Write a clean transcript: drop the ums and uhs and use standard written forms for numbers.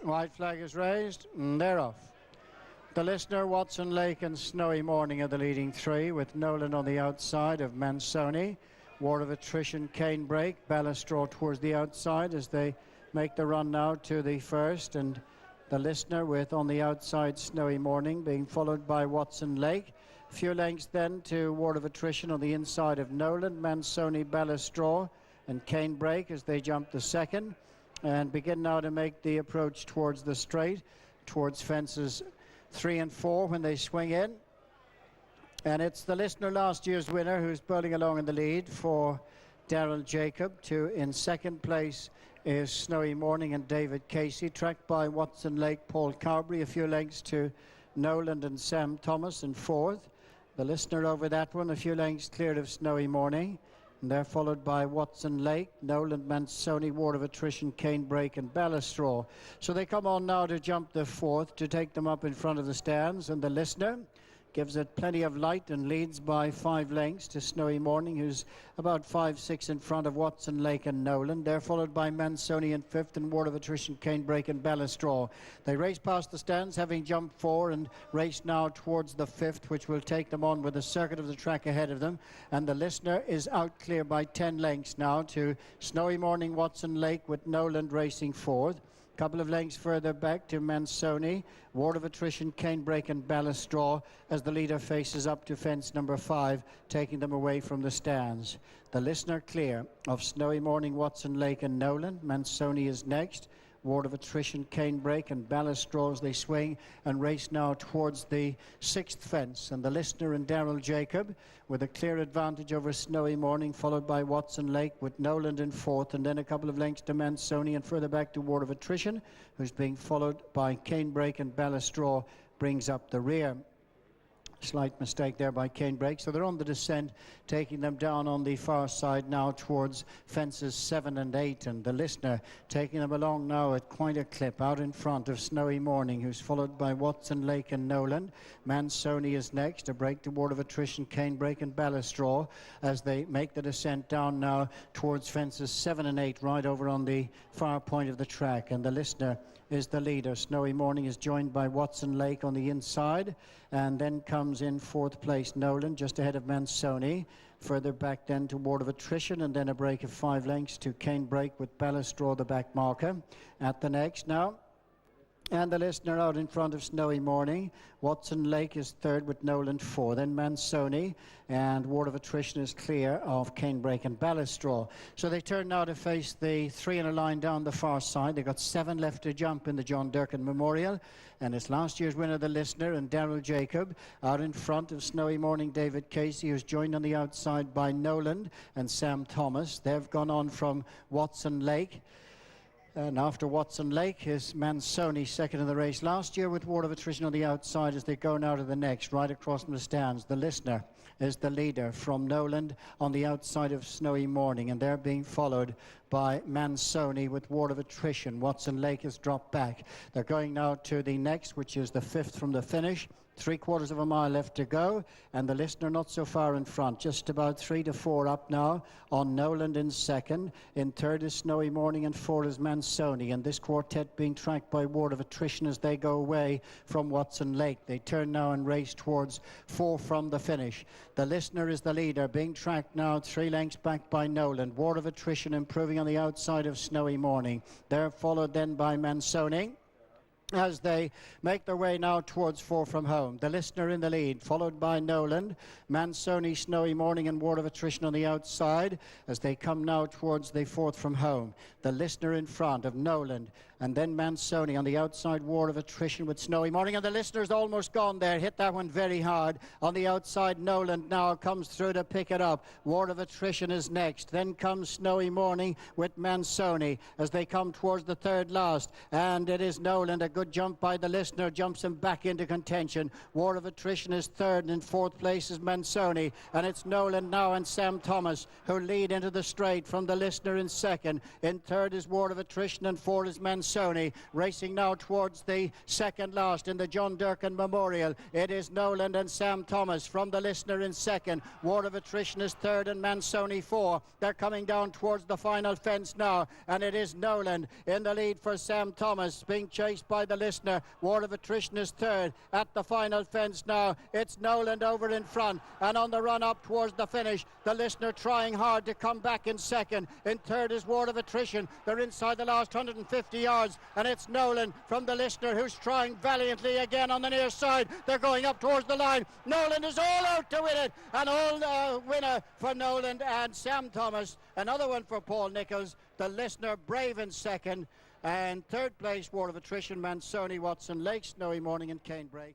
White flag is raised, and they're off. The Listener, Watson Lake and Snowy Morning are the leading three, with Noland on the outside of Mansoni. War of Attrition, Canebrake, Ballastraw towards the outside as they make the run now to the first, and the Listener with on the outside Snowy Morning being followed by Watson Lake. A few lengths then to War of Attrition on the inside of Noland, Mansoni, Ballastraw and Canebrake as they jump the second and begin now to make the approach towards the straight, towards fences 3 and 4 when they swing in. And it's the Listener, last year's winner, who's bowling along in the lead for Daryl Jacob. In second place is Snowy Morning and David Casey, tracked by Watson Lake, Paul Cowbury, a few lengths to Noland and Sam Thomas in fourth. The Listener over that one, a few lengths cleared of Snowy Morning. And they're followed by Watson Lake, Noland, Mansoni, War of Attrition, Canebrake and Ballastraw. So they come on now to jump the fourth to take them up in front of the stands, and the Listener gives it plenty of light and leads by 5 lengths to Snowy Morning, who's about 5-6 in front of Watson Lake and Noland. They're followed by Mansoni in fifth and War of Attrition, Canebrake and Ballastraw. They race past the stands, having jumped 4, and race now towards the fifth, which will take them on with a circuit of the track ahead of them. And the Listener is out clear by 10 lengths now to Snowy Morning, Watson Lake, with Noland racing fourth. Couple of lengths further back to Mansoni, War of Attrition, Canebrake and Ballastraw as the leader faces up to fence number 5, taking them away from the stands. The Listener clear of Snowy Morning, Watson Lake and Noland. Mansoni is next. War of Attrition, Canebrake and Ballastraw as they swing and race now towards the 6th fence. And the Listener and Daryl Jacob with a clear advantage over Snowy Morning, followed by Watson Lake with Noland in fourth, and then a couple of lengths to Mansoni and further back to War of Attrition, who's being followed by Canebrake, and Ballastraw brings up the rear. Slight mistake there by Canebrake. So they're on the descent, taking them down on the far side now towards fences 7 and 8. And the Listener taking them along now at quite a clip out in front of Snowy Morning, who's followed by Watson Lake and Noland. Mansoni is next. A break to War of Attrition, Canebrake and Ballastraw as they make the descent down now towards fences 7 and 8, right over on the far point of the track. And the Listener is the leader. Snowy Morning is joined by Watson Lake on the inside, and then comes in fourth place Noland, just ahead of Mansoni. Further back then to War of Attrition, and then a break of 5 lengths to Canebrake with Ballastraw the back marker. At the next now, and the Listener out in front of Snowy Morning. Watson Lake is third with Noland 4. Then Mansoni, and War of Attrition is clear of Canebrake and Ballastraw. So they turn now to face the 3 in a line down the far side. They've got 7 left to jump in the John Durkan Memorial. And it's last year's winner, the Listener, and Daryl Jacob out in front of Snowy Morning, David Casey, who's joined on the outside by Noland and Sam Thomas. They've gone on from Watson Lake. And after Watson Lake is Mansoni, second in the race last year, with War of Attrition on the outside as they go now to the next, right across from the stands. The Listener is the leader from Noland on the outside of Snowy Morning, and they're being followed by Mansoni with War of Attrition. Watson Lake has dropped back. They're going now to the next, which is the 5th from the finish. 3/4 of a mile left to go, and the Listener not so far in front, just about 3 to 4 up now on Noland in second. In third is Snowy Morning, and 4 is Mansoni, and this quartet being tracked by War of Attrition as they go away from Watson Lake. They turn now and race towards 4 from the finish. The Listener is the leader, being tracked now 3 lengths back by Noland. War of Attrition improving on the outside of Snowy Morning. They're followed then by Mansoni as they make their way now towards 4 from home. The Listener in the lead, followed by Noland, Mansoni, Snowy Morning and War of Attrition on the outside as they come now towards the 4th from home. The Listener in front of Noland, and then Mansoni on the outside, War of Attrition with Snowy Morning, and the Listener's almost gone there, hit that one very hard. On the outside, Noland now comes through to pick it up. War of Attrition is next, then comes Snowy Morning with Mansoni as they come towards the 3rd last, and it is Noland. A good jump by the Listener, jumps him back into contention. War of Attrition is 3rd, and in 4th place is Mansoni, and it's Noland now and Sam Thomas who lead into the straight from the Listener in 2nd. In 3rd is War of Attrition, and 4 is Mansoni. Mansoni. Racing now towards the second last in the John Durkan Memorial. It is Noland and Sam Thomas from the Listener in second. War of Attrition is third and Mansoni 4. They're coming down towards the final fence now, and it is Noland in the lead for Sam Thomas, being chased by the Listener. War of Attrition is third. At the final fence now, it's Noland over in front, and on the run up towards the finish, the Listener trying hard to come back in second. In third is War of Attrition. They're inside the last 150 yards, and it's Noland from the Listener who's trying valiantly again on the near side. They're going up towards the line. Noland is all out to win it, and all winner for Noland and Sam Thomas. Another one for Paul Nicholls. The Listener brave in second, and third place War of Attrition, Mansoni, Watson Lake, Snowy Morning and Canebrake.